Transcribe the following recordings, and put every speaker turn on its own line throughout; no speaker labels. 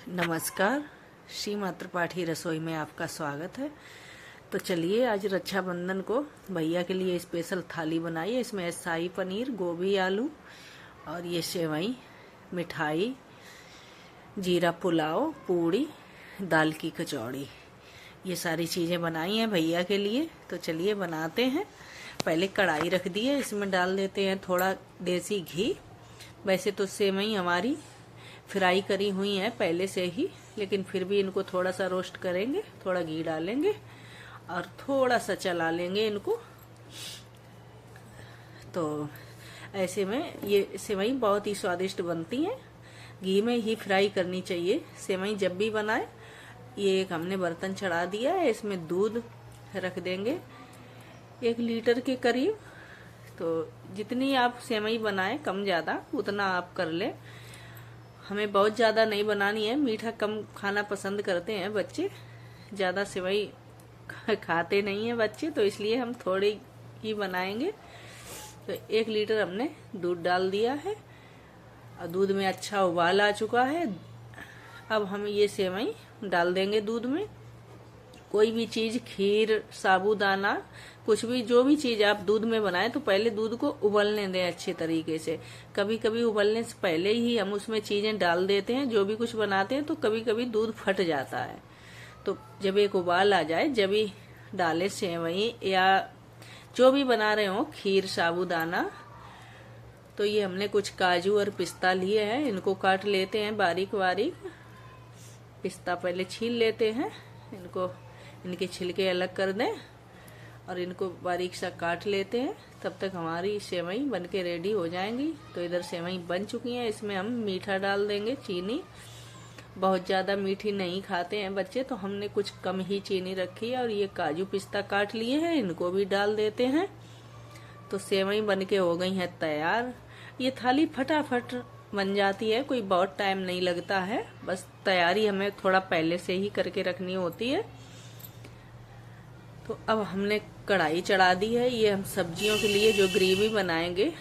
नमस्कार। श्री मात्र पाठी रसोई में आपका स्वागत है। तो चलिए आज रक्षाबंधन को भैया के लिए स्पेशल थाली बनाई है। इसमें शाही पनीर, गोभी, आलू और ये सेवई, मिठाई, जीरा पुलाव, पूड़ी, दाल की कचौड़ी, ये सारी चीज़ें बनाई हैं भैया के लिए। तो चलिए बनाते हैं। पहले कढ़ाई रख दी है, इसमें डाल देते हैं थोड़ा देसी घी। वैसे तो सेवई हमारी फ्राई करी हुई है पहले से ही, लेकिन फिर भी इनको थोड़ा सा रोस्ट करेंगे, थोड़ा घी डालेंगे और थोड़ा सा चला लेंगे इनको। तो ऐसे में ये सेवई बहुत ही स्वादिष्ट बनती हैं। घी में ही फ्राई करनी चाहिए सेवई जब भी बनाए। ये एक हमने बर्तन चढ़ा दिया है, इसमें दूध रख देंगे 1 लीटर के करीब। तो जितनी आप सेवई बनाएं कम ज़्यादा उतना आप कर लें। हमें बहुत ज़्यादा नहीं बनानी है, मीठा कम खाना पसंद करते हैं बच्चे, ज़्यादा सेवई खाते नहीं हैं बच्चे, तो इसलिए हम थोड़ी ही बनाएंगे। तो 1 लीटर हमने दूध डाल दिया है और दूध में अच्छा उबाल आ चुका है। अब हम ये सेवई डाल देंगे दूध में। कोई भी चीज़, खीर, साबूदाना, कुछ भी, जो भी चीज़ आप दूध में बनाएं तो पहले दूध को उबलने दें अच्छे तरीके से। कभी कभी उबलने से पहले ही हम उसमें चीज़ें डाल देते हैं, जो भी कुछ बनाते हैं, तो कभी कभी दूध फट जाता है। तो जब एक उबाल आ जाए, जब भी डालें सेवई या जो भी बना रहे हो, खीर, साबूदाना। तो ये हमने कुछ काजू और पिस्ता लिए हैं, इनको काट लेते हैं बारीक बारीक। पिस्ता पहले छील लेते हैं, इनके छिलके अलग कर दें और इनको बारीक सा काट लेते हैं। तब तक हमारी सेवई बनके रेडी हो जाएंगी। तो इधर सेवई बन चुकी हैं, इसमें हम मीठा डाल देंगे, चीनी। बहुत ज़्यादा मीठी नहीं खाते हैं बच्चे, तो हमने कुछ कम ही चीनी रखी है। और ये काजू पिस्ता काट लिए हैं, इनको भी डाल देते हैं। तो सेवई बनके हो गई है तैयार। ये थाली फटाफट बन जाती है, कोई बहुत टाइम नहीं लगता है, बस तैयारी हमें थोड़ा पहले से ही करके रखनी होती है। तो अब हमने कढ़ाई चढ़ा दी है। ये हम सब्जियों के लिए जो ग्रेवी बनाएंगे,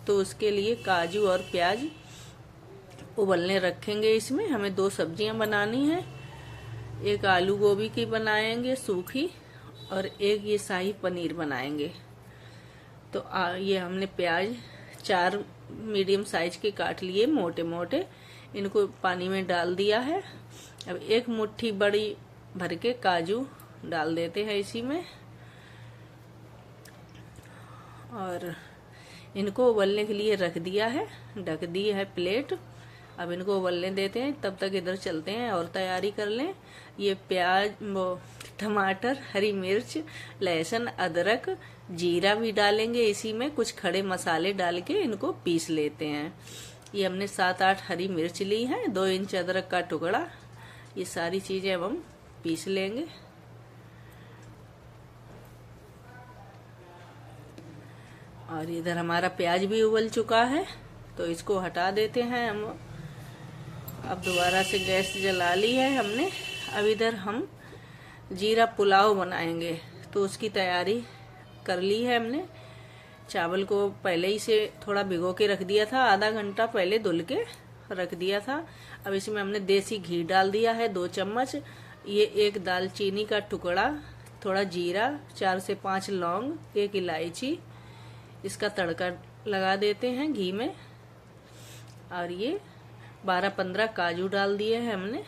तो उसके लिए काजू और प्याज उबलने रखेंगे। इसमें हमें 2 सब्जियां बनानी है, एक आलू गोभी की बनाएंगे सूखी, और एक ये शाही पनीर बनाएंगे। तो ये हमने प्याज 4 मीडियम साइज के काट लिए मोटे मोटे, इनको पानी में डाल दिया है। अब 1 मुट्ठी बड़ी भर के काजू डाल देते हैं इसी में और इनको उबलने के लिए रख दिया है, ढक दी है प्लेट। अब इनको उबलने देते हैं, तब तक इधर चलते हैं और तैयारी कर लें। ये प्याज, टमाटर, हरी मिर्च, लहसुन, अदरक, जीरा भी डालेंगे इसी में। कुछ खड़े मसाले डाल के इनको पीस लेते हैं। ये हमने 7-8 हरी मिर्च ली है, 2 इंच अदरक का टुकड़ा। ये सारी चीजें अब हम पीस लेंगे। और इधर हमारा प्याज भी उबल चुका है, तो इसको हटा देते हैं हम। अब दोबारा से गैस जला ली है हमने। अब इधर हम जीरा पुलाव बनाएंगे, तो उसकी तैयारी कर ली है हमने। चावल को पहले ही से थोड़ा भिगो के रख दिया था, आधा घंटा पहले धुल के रख दिया था। अब इसमें हमने देसी घी डाल दिया है 2 चम्मच। ये 1 दालचीनी का टुकड़ा, थोड़ा जीरा, 4 से 5 लौंग, 1 इलायची, इसका तड़का लगा देते हैं घी में। और ये 12-15 काजू डाल दिए हैं हमने।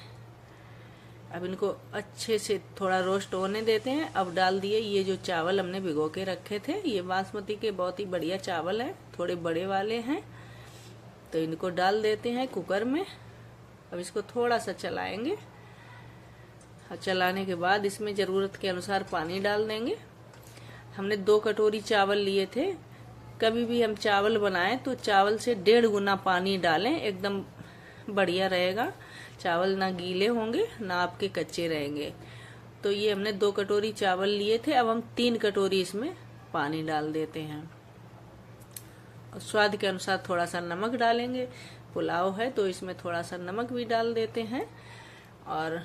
अब इनको अच्छे से थोड़ा रोस्ट होने देते हैं। अब डाल दिए ये जो चावल हमने भिगो के रखे थे, ये बासमती के बहुत ही बढ़िया चावल है, थोड़े बड़े वाले हैं। तो इनको डाल देते हैं कुकर में। अब इसको थोड़ा सा चलाएंगे। चलाने के बाद इसमें ज़रूरत के अनुसार पानी डाल देंगे। हमने 2 कटोरी चावल लिए थे। कभी भी हम चावल बनाएं तो चावल से 1.5 गुना पानी डालें, एकदम बढ़िया रहेगा। चावल ना गीले होंगे ना आपके कच्चे रहेंगे। तो ये हमने 2 कटोरी चावल लिए थे। अब हम 3 कटोरी इसमें पानी डाल देते हैं। और स्वाद के अनुसार थोड़ा सा नमक डालेंगे। पुलाव है तो इसमें थोड़ा सा नमक भी डाल देते हैं। और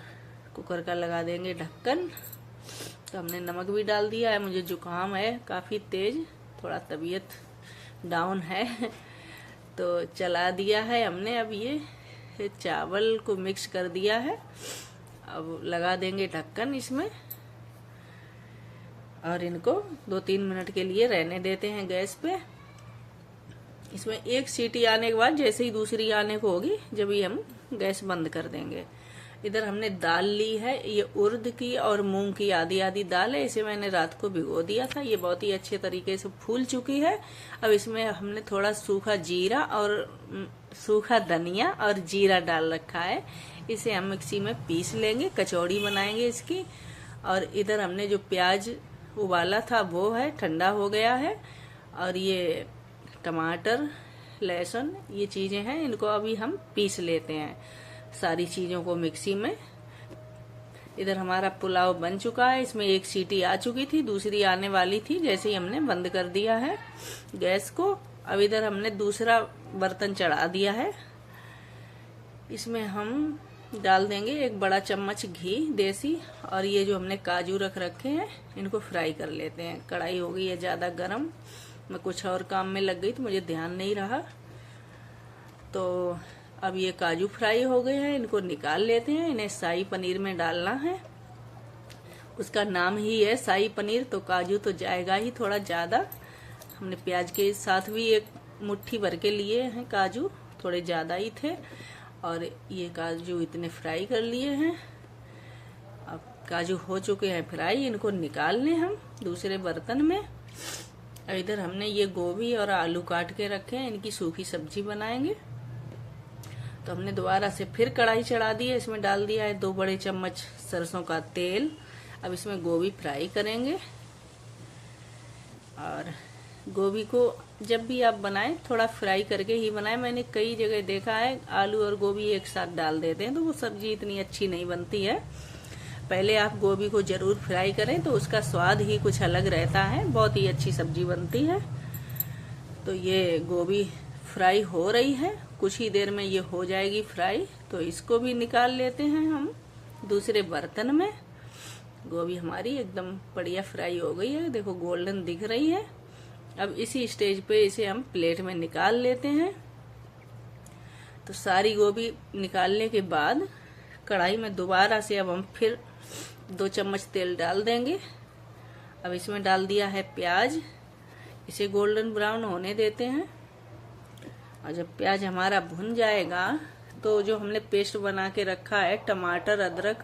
कुकर का लगा देंगे ढक्कन। तो हमने नमक भी डाल दिया है। मुझे जुकाम है काफ़ी तेज, थोड़ा तबीयत डाउन है, तो चला दिया है हमने। अब ये चावल को मिक्स कर दिया है। अब लगा देंगे ढक्कन इसमें और इनको 2-3 मिनट के लिए रहने देते हैं गैस पे। इसमें एक सीटी आने के बाद जैसे ही दूसरी आने को होगी जब ही हम गैस बंद कर देंगे। इधर हमने दाल ली है, ये उड़द की और मूंग की आधी आधी दाल है। इसे मैंने रात को भिगो दिया था। ये बहुत ही अच्छे तरीके से फूल चुकी है। अब इसमें हमने थोड़ा सूखा जीरा और सूखा धनिया और जीरा डाल रखा है। इसे हम मिक्सी में पीस लेंगे, कचौड़ी बनाएंगे इसकी। और इधर हमने जो प्याज उबाला था वो है, ठंडा हो गया है। और ये टमाटर, लहसुन, ये चीजें हैं, इनको अभी हम पीस लेते हैं सारी चीजों को मिक्सी में। इधर हमारा पुलाव बन चुका है। इसमें एक सीटी आ चुकी थी, दूसरी आने वाली थी जैसे ही हमने बंद कर दिया है गैस को। अब इधर हमने दूसरा बर्तन चढ़ा दिया है। इसमें हम डाल देंगे 1 बड़ा चम्मच घी देसी। और ये जो हमने काजू रख रखे हैं इनको फ्राई कर लेते हैं। कढ़ाई हो गई है ज्यादा गरम, मैं कुछ और काम में लग गई तो मुझे ध्यान नहीं रहा। तो अब ये काजू फ्राई हो गए हैं, इनको निकाल लेते हैं। इन्हें शाही पनीर में डालना है। उसका नाम ही है शाही पनीर, तो काजू तो जाएगा ही थोड़ा ज्यादा। हमने प्याज के साथ भी 1 मुट्ठी भर के लिए हैं काजू, थोड़े ज्यादा ही थे। और ये काजू इतने फ्राई कर लिए हैं। अब काजू हो चुके हैं फ्राई, इनको निकाल लें हम दूसरे बर्तन में। इधर हमने ये गोभी और आलू काट के रखे हैं, इनकी सूखी सब्जी बनाएंगे। तो हमने दोबारा से फिर कढ़ाई चढ़ा दी है। इसमें डाल दिया है 2 बड़े चम्मच सरसों का तेल। अब इसमें गोभी फ्राई करेंगे। और गोभी को जब भी आप बनाएं थोड़ा फ्राई करके ही बनाएं। मैंने कई जगह देखा है आलू और गोभी एक साथ डाल देते हैं तो वो सब्जी इतनी अच्छी नहीं बनती है। पहले आप गोभी को जरूर फ्राई करें तो उसका स्वाद ही कुछ अलग रहता है, बहुत ही अच्छी सब्जी बनती है। तो ये गोभी फ्राई हो रही है, कुछ ही देर में ये हो जाएगी फ्राई। तो इसको भी निकाल लेते हैं हम दूसरे बर्तन में। गोभी हमारी एकदम बढ़िया फ्राई हो गई है, देखो गोल्डन दिख रही है। अब इसी स्टेज पे इसे हम प्लेट में निकाल लेते हैं। तो सारी गोभी निकालने के बाद कढ़ाई में दोबारा से अब हम फिर 2 चम्मच तेल डाल देंगे। अब इसमें डाल दिया है प्याज, इसे गोल्डन ब्राउन होने देते हैं। और जब प्याज हमारा भुन जाएगा तो जो हमने पेस्ट बना के रखा है टमाटर, अदरक,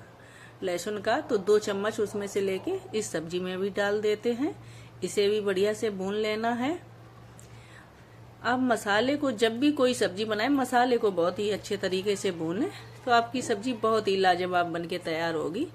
लहसुन का, तो 2 चम्मच उसमें से लेके इस सब्जी में भी डाल देते हैं। इसे भी बढ़िया से भून लेना है। अब मसाले को, जब भी कोई सब्जी बनाए मसाले को बहुत ही अच्छे तरीके से भूनें तो आपकी सब्जी बहुत ही लाजवाब बनके तैयार होगी।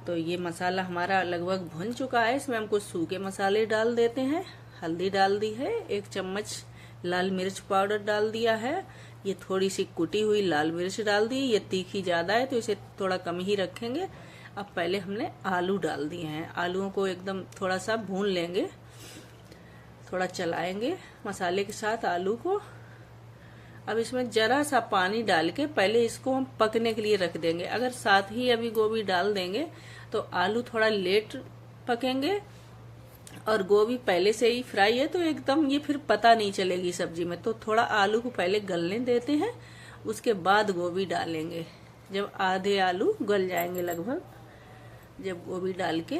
तो ये मसाला हमारा लगभग भुन चुका है। इसमें हम कुछ सूखे मसाले डाल देते हैं। हल्दी डाल दी है, 1 चम्मच लाल मिर्च पाउडर डाल दिया है। ये थोड़ी सी कुटी हुई लाल मिर्च डाल दी। ये तीखी ज्यादा है तो इसे थोड़ा कम ही रखेंगे। अब पहले हमने आलू डाल दिए हैं, आलूओं को एकदम थोड़ा सा भून लेंगे, थोड़ा चलाएंगे मसाले के साथ आलू को। अब इसमें जरा सा पानी डाल के पहले इसको हम पकने के लिए रख देंगे। अगर साथ ही अभी गोभी डाल देंगे तो आलू थोड़ा लेट पकेंगे और गोभी पहले से ही फ्राई है तो एकदम ये फिर पता नहीं चलेगी सब्जी में। तो थोड़ा आलू को पहले गलने देते हैं, उसके बाद गोभी डालेंगे। जब आधे आलू गल जाएंगे लगभग, जब गोभी डाल के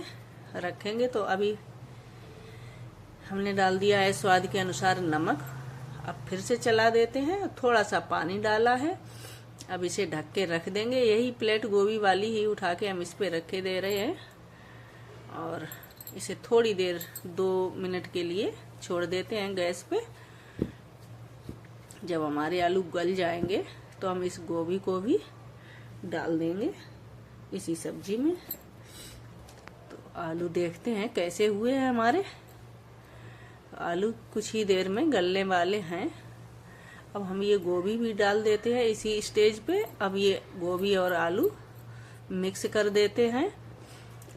रखेंगे। तो अभी हमने डाल दिया है स्वाद के अनुसार नमक। अब फिर से चला देते हैं, थोड़ा सा पानी डाला है। अब इसे ढक के रख देंगे। यही प्लेट गोभी वाली ही उठा के हम इस पे रखे दे रहे हैं और इसे थोड़ी देर 2 मिनट के लिए छोड़ देते हैं गैस पे। जब हमारे आलू गल जाएंगे तो हम इस गोभी को भी डाल देंगे इसी सब्जी में। तो आलू देखते हैं कैसे हुए हैं हमारे। आलू कुछ ही देर में गलने वाले हैं। अब हम ये गोभी भी डाल देते हैं इसी स्टेज पे। अब ये गोभी और आलू मिक्स कर देते हैं।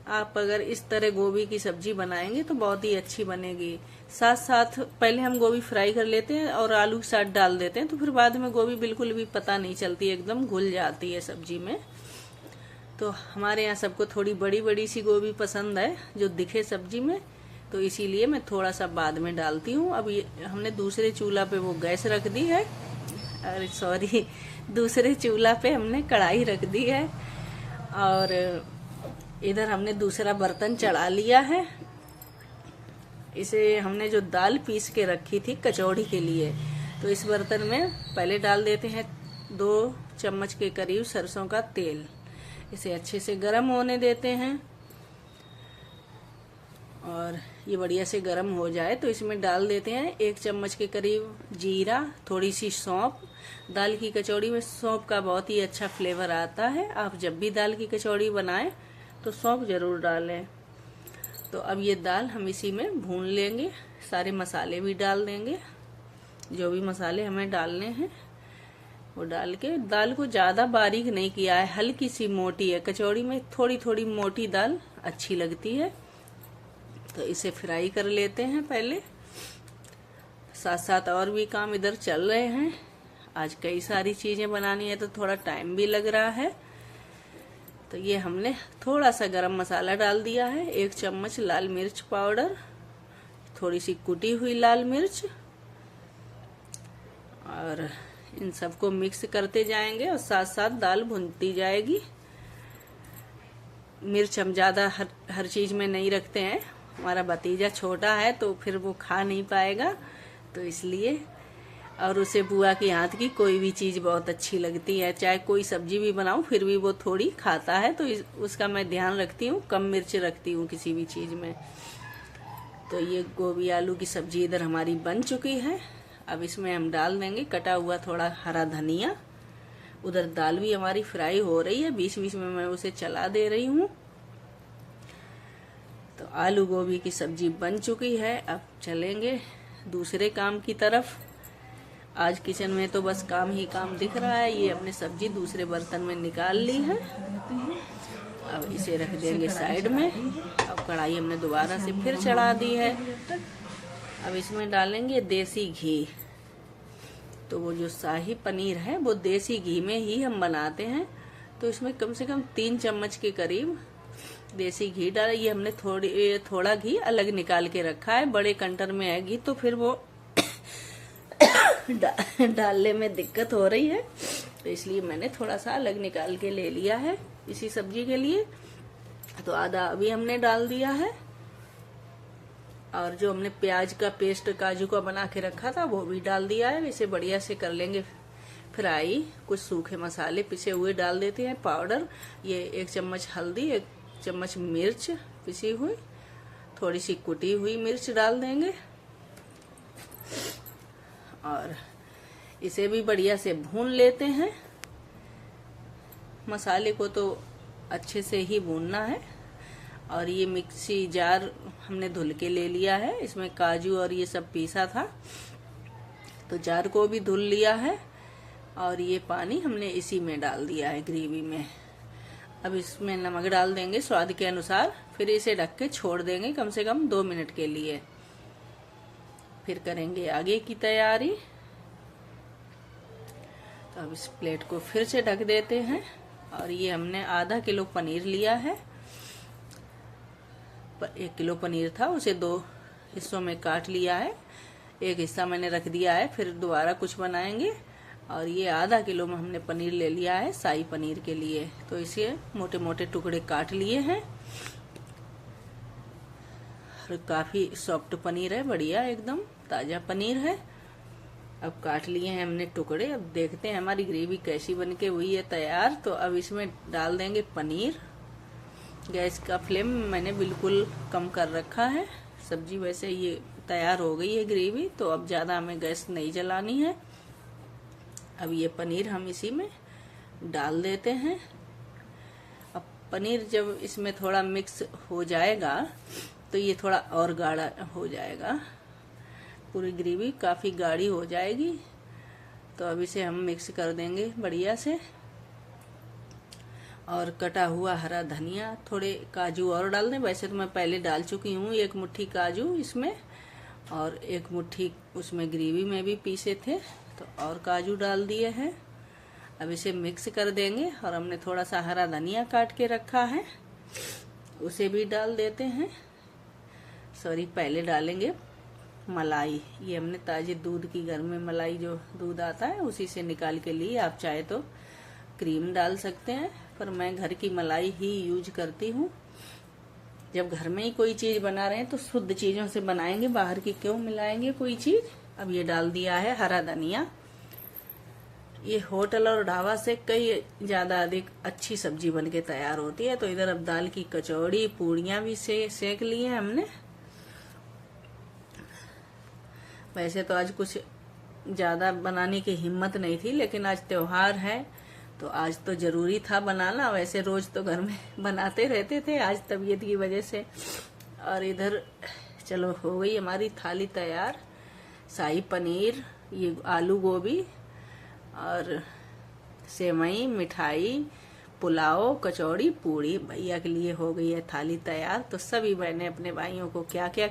आप अगर इस तरह गोभी की सब्जी बनाएंगे तो बहुत ही अच्छी बनेगी। साथ साथ पहले हम गोभी फ्राई कर लेते हैं और आलू के साथ डाल देते हैं तो फिर बाद में गोभी बिल्कुल भी पता नहीं चलती, एकदम घुल जाती है सब्जी में। तो हमारे यहाँ सबको थोड़ी बड़ी बड़ी सी गोभी पसंद है जो दिखे सब्जी में, तो इसीलिए मैं थोड़ा सा बाद में डालती हूँ। अब ये हमने दूसरे चूल्हा पे वो गैस रख दी है। अरे सॉरी, दूसरे चूल्हा पे हमने कढ़ाई रख दी है और इधर हमने दूसरा बर्तन चढ़ा लिया है। इसे हमने जो दाल पीस के रखी थी कचौड़ी के लिए, तो इस बर्तन में पहले डाल देते हैं 2 चम्मच के करीब सरसों का तेल। इसे अच्छे से गर्म होने देते हैं और ये बढ़िया से गर्म हो जाए तो इसमें डाल देते हैं 1 चम्मच के करीब जीरा, थोड़ी सी सौंफ। दाल की कचौड़ी में सौंफ का बहुत ही अच्छा फ्लेवर आता है। आप जब भी दाल की कचौड़ी बनाएं तो सौंफ जरूर डालें। तो अब ये दाल हम इसी में भून लेंगे, सारे मसाले भी डाल देंगे, जो भी मसाले हमें डालने हैं वो डाल के। दाल को ज़्यादा बारीक नहीं किया है, हल्की सी मोटी है। कचौड़ी में थोड़ी थोड़ी मोटी दाल अच्छी लगती है। तो इसे फ्राई कर लेते हैं पहले। साथ साथ और भी काम इधर चल रहे हैं। आज कई सारी चीज़ें बनानी है तो थोड़ा टाइम भी लग रहा है। तो ये हमने थोड़ा सा गरम मसाला डाल दिया है, 1 चम्मच लाल मिर्च पाउडर, थोड़ी सी कुटी हुई लाल मिर्च, और इन सबको मिक्स करते जाएंगे और साथ साथ दाल भुनती जाएगी। मिर्च हम ज़्यादा हर चीज़ में नहीं रखते हैं, हमारा भतीजा छोटा है तो फिर वो खा नहीं पाएगा, तो इसलिए। और उसे बुआ के हाथ की कोई भी चीज़ बहुत अच्छी लगती है, चाहे कोई सब्जी भी बनाऊं फिर भी वो थोड़ी खाता है, तो उसका मैं ध्यान रखती हूँ, कम मिर्च रखती हूँ किसी भी चीज़ में। तो ये गोभी आलू की सब्जी इधर हमारी बन चुकी है। अब इसमें हम डाल देंगे कटा हुआ थोड़ा हरा धनिया। उधर दाल भी हमारी फ्राई हो रही है, बीच बीच में मैं उसे चला दे रही हूँ। तो आलू गोभी की सब्जी बन चुकी है। अब चलेंगे दूसरे काम की तरफ। आज किचन में तो बस काम ही काम दिख रहा है। ये हमने सब्जी दूसरे बर्तन में निकाल ली है, अब इसे रख देंगे साइड में। अब कढ़ाई हमने दोबारा से फिर चढ़ा दी है। अब इसमें डालेंगे देसी घी। तो वो जो शाही पनीर है वो देसी घी में ही हम बनाते हैं, तो इसमें कम से कम 3 चम्मच के करीब देसी घी डाला। ये हमने थोड़ा घी अलग निकाल के रखा है, बड़े कंटर में है घी तो फिर वो डालने में दिक्कत हो रही है, तो इसलिए मैंने थोड़ा सा अलग निकाल के ले लिया है इसी सब्जी के लिए। तो आधा अभी हमने डाल दिया है, और जो हमने प्याज का पेस्ट काजू का बना के रखा था वो भी डाल दिया है। इसे बढ़िया से कर लेंगे फ्राई। कुछ सूखे मसाले पिसे हुए डाल देते हैं पाउडर। ये 1 चम्मच हल्दी, 1 चम्मच मिर्च पिसी हुई, थोड़ी सी कुटी हुई मिर्च डाल देंगे, और इसे भी बढ़िया से भून लेते हैं। मसाले को तो अच्छे से ही भूनना है। और ये मिक्सी जार हमने धुल के ले लिया है, इसमें काजू और ये सब पीसा था, तो जार को भी धुल लिया है। और ये पानी हमने इसी में डाल दिया है ग्रेवी में। अब इसमें नमक डाल देंगे स्वाद के अनुसार, फिर इसे ढक के छोड़ देंगे कम से कम 2 मिनट के लिए। फिर करेंगे आगे की तैयारी। तो अब इस प्लेट को फिर से ढक देते हैं। और ये हमने आधा किलो पनीर लिया है। 1 किलो पनीर था, उसे 2 हिस्सों में काट लिया है। एक हिस्सा मैंने रख दिया है, फिर दोबारा कुछ बनाएंगे। और ये आधा किलो में हमने पनीर ले लिया है शाही पनीर के लिए, तो इसे मोटे मोटे टुकड़े काट लिए हैं। और काफी सॉफ्ट पनीर है, बढ़िया एकदम ताजा पनीर है। अब काट लिए हैं हमने टुकड़े। अब देखते हैं हमारी ग्रेवी कैसी बनके हुई है तैयार। तो अब इसमें डाल देंगे पनीर। गैस का फ्लेम मैंने बिल्कुल कम कर रखा है। सब्जी वैसे ये तैयार हो गई है ग्रेवी, तो अब ज्यादा हमें गैस नहीं जलानी है। अब ये पनीर हम इसी में डाल देते हैं। अब पनीर जब इसमें थोड़ा मिक्स हो जाएगा तो ये थोड़ा और गाढ़ा हो जाएगा, पूरी ग्रेवी काफी गाढ़ी हो जाएगी। तो अब इसे हम मिक्स कर देंगे बढ़िया से। और कटा हुआ हरा धनिया, थोड़े काजू और डाल दें। वैसे तो मैं पहले डाल चुकी हूँ 1 मुट्ठी काजू इसमें, और 1 मुट्ठी उसमें ग्रेवी में भी पीसे थे, तो और काजू डाल दिए हैं। अब इसे मिक्स कर देंगे। और हमने थोड़ा सा हरा धनिया काट के रखा है, उसे भी डाल देते हैं। सॉरी, पहले डालेंगे मलाई, ये हमने ताजे दूध की, घर में मलाई जो दूध आता है उसी से निकाल के ली। आप चाहे तो क्रीम डाल सकते हैं, पर मैं घर की मलाई ही यूज करती हूँ। जब घर में ही कोई चीज बना रहे हैं तो शुद्ध चीजों से बनाएंगे, बाहर की क्यों मिलाएंगे कोई चीज। अब ये डाल दिया है हरा धनिया। ये होटल और ढाबा से कई ज्यादा अधिक अच्छी सब्जी बन के तैयार होती है। तो इधर अब दाल की कचौड़ी, पूड़ियां भी सेक ली हैं हमने। वैसे तो आज कुछ ज्यादा बनाने की हिम्मत नहीं थी, लेकिन आज त्योहार है तो आज तो जरूरी था बनाना। वैसे रोज तो घर में बनाते रहते थे, आज तबीयत की वजह से। और इधर चलो हो गई हमारी थाली तैयार। शाही पनीर, ये आलू गोभी और सेवई, मिठाई, पुलाव, कचौड़ी, पूड़ी, भैया के लिए हो गई है थाली तैयार। तो सभी बहनें अपने भाइयों को क्या क्या